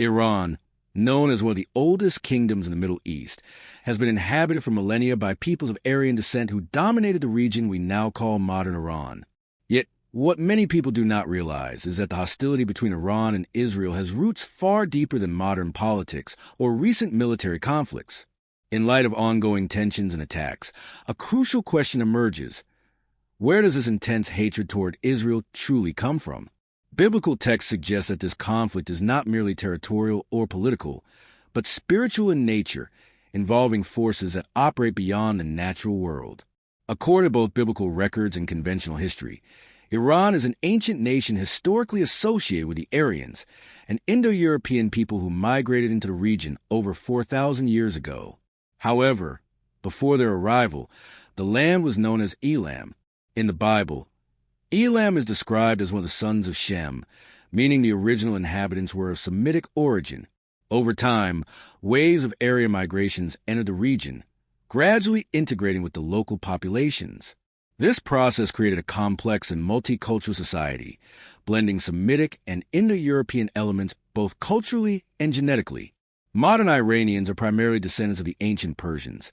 Iran, known as one of the oldest kingdoms in the Middle East, has been inhabited for millennia by peoples of Aryan descent who dominated the region we now call modern Iran. Yet, what many people do not realize is that the hostility between Iran and Israel has roots far deeper than modern politics or recent military conflicts. In light of ongoing tensions and attacks, a crucial question emerges. Where does this intense hatred toward Israel truly come from? Biblical texts suggest that this conflict is not merely territorial or political, but spiritual in nature, involving forces that operate beyond the natural world. According to both biblical records and conventional history, Iran is an ancient nation historically associated with the Aryans, an Indo-European people who migrated into the region over 4,000 years ago. However, before their arrival, the land was known as Elam. In the Bible, Elam is described as one of the sons of Shem, meaning the original inhabitants were of Semitic origin. Over time, waves of Aryan migrations entered the region, gradually integrating with the local populations. This process created a complex and multicultural society, blending Semitic and Indo-European elements both culturally and genetically. Modern Iranians are primarily descendants of the ancient Persians,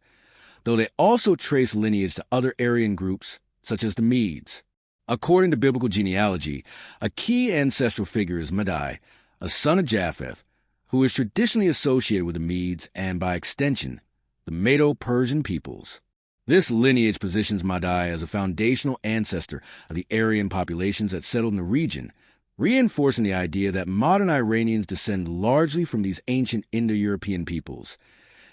though they also trace lineage to other Aryan groups, such as the Medes. According to biblical genealogy, a key ancestral figure is Madai, a son of Japheth, who is traditionally associated with the Medes and, by extension, the Medo-Persian peoples. This lineage positions Madai as a foundational ancestor of the Aryan populations that settled in the region, reinforcing the idea that modern Iranians descend largely from these ancient Indo-European peoples,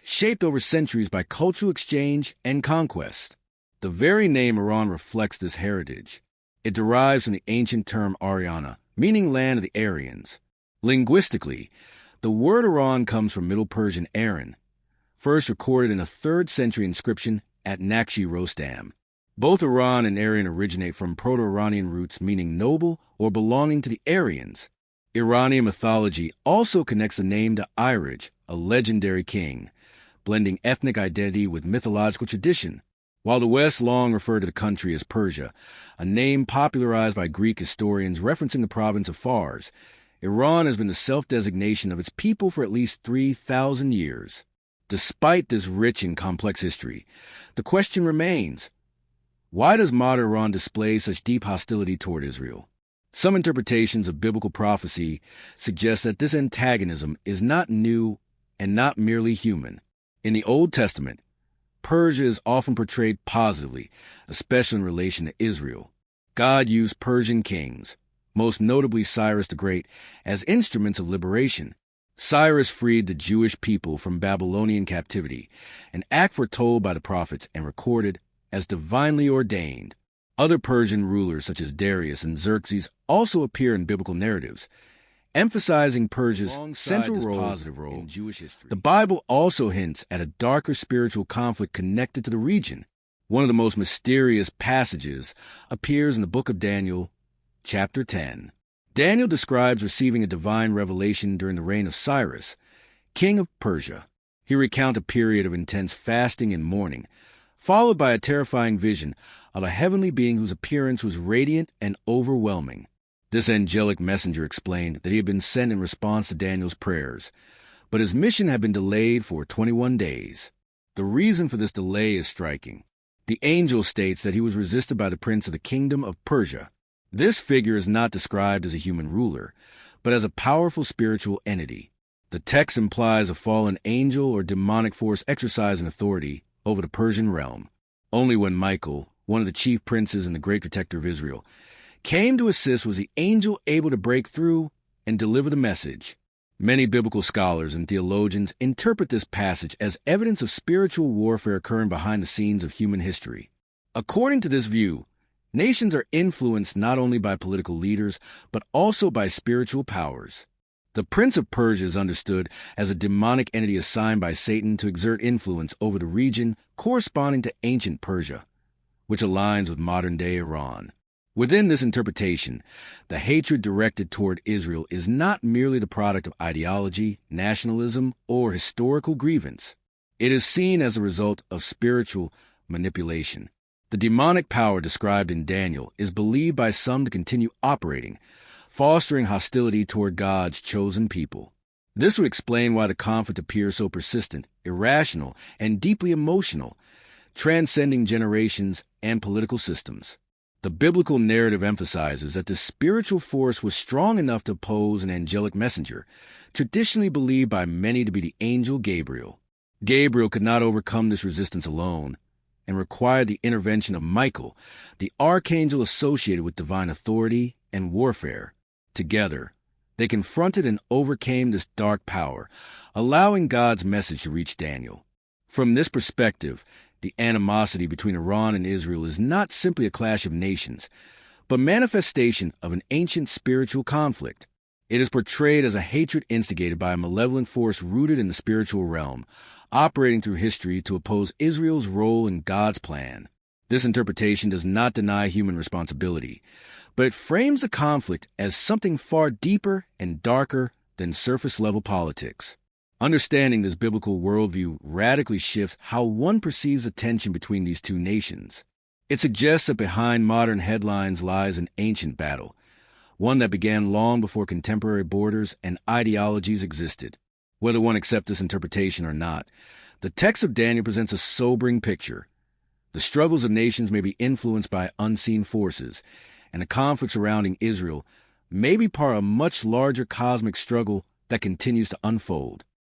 shaped over centuries by cultural exchange and conquest. The very name Iran reflects this heritage. It derives from the ancient term Ariana, meaning land of the Aryans. Linguistically, the word Iran comes from Middle Persian Aran, first recorded in a 3rd century inscription at Nakshi-Rostam. Both Iran and Aryan originate from Proto-Iranian roots meaning noble or belonging to the Aryans. Iranian mythology also connects the name to Iraj, a legendary king, blending ethnic identity with mythological tradition. While the West long referred to the country as Persia, a name popularized by Greek historians referencing the province of Fars, Iran has been the self-designation of its people for at least 3,000 years. Despite this rich and complex history, the question remains, why does modern Iran display such deep hostility toward Israel? Some interpretations of biblical prophecy suggest that this antagonism is not new and not merely human. In the Old Testament, Persia is often portrayed positively, especially in relation to Israel. God used Persian kings, most notably Cyrus the Great, as instruments of liberation. Cyrus freed the Jewish people from Babylonian captivity, an act foretold by the prophets and recorded as divinely ordained. Other Persian rulers such as Darius and Xerxes also appear in biblical narratives, emphasizing Persia's central role in Jewish history. The Bible also hints at a darker spiritual conflict connected to the region. One of the most mysterious passages appears in the book of Daniel, chapter 10. Daniel describes receiving a divine revelation during the reign of Cyrus, king of Persia. He recounts a period of intense fasting and mourning, followed by a terrifying vision of a heavenly being whose appearance was radiant and overwhelming. This angelic messenger explained that he had been sent in response to Daniel's prayers, but his mission had been delayed for 21 days. The reason for this delay is striking. The angel states that he was resisted by the prince of the Kingdom of Persia. This figure is not described as a human ruler, but as a powerful spiritual entity. The text implies a fallen angel or demonic force exercising authority over the Persian realm. Only when Michael, one of the chief princes and the great protector of Israel, came to assist was the angel able to break through and deliver the message. Many biblical scholars and theologians interpret this passage as evidence of spiritual warfare occurring behind the scenes of human history. According to this view, nations are influenced not only by political leaders, but also by spiritual powers. The Prince of Persia is understood as a demonic entity assigned by Satan to exert influence over the region corresponding to ancient Persia, which aligns with modern-day Iran. Within this interpretation, the hatred directed toward Israel is not merely the product of ideology, nationalism, or historical grievance. It is seen as a result of spiritual manipulation. The demonic power described in Daniel is believed by some to continue operating, fostering hostility toward God's chosen people. This would explain why the conflict appears so persistent, irrational, and deeply emotional, transcending generations and political systems. The biblical narrative emphasizes that the spiritual force was strong enough to oppose an angelic messenger, traditionally believed by many to be the angel Gabriel. Gabriel could not overcome this resistance alone, and required the intervention of Michael, the archangel associated with divine authority and warfare. Together, they confronted and overcame this dark power, allowing God's message to reach Daniel. From this perspective, the animosity between Iran and Israel is not simply a clash of nations, but manifestation of an ancient spiritual conflict. It is portrayed as a hatred instigated by a malevolent force rooted in the spiritual realm, operating through history to oppose Israel's role in God's plan. This interpretation does not deny human responsibility, but it frames the conflict as something far deeper and darker than surface-level politics. Understanding this biblical worldview radically shifts how one perceives the tension between these two nations. It suggests that behind modern headlines lies an ancient battle, one that began long before contemporary borders and ideologies existed. Whether one accepts this interpretation or not, the text of Daniel presents a sobering picture. The struggles of nations may be influenced by unseen forces, and the conflict surrounding Israel may be part of a much larger cosmic struggle that continues to unfold.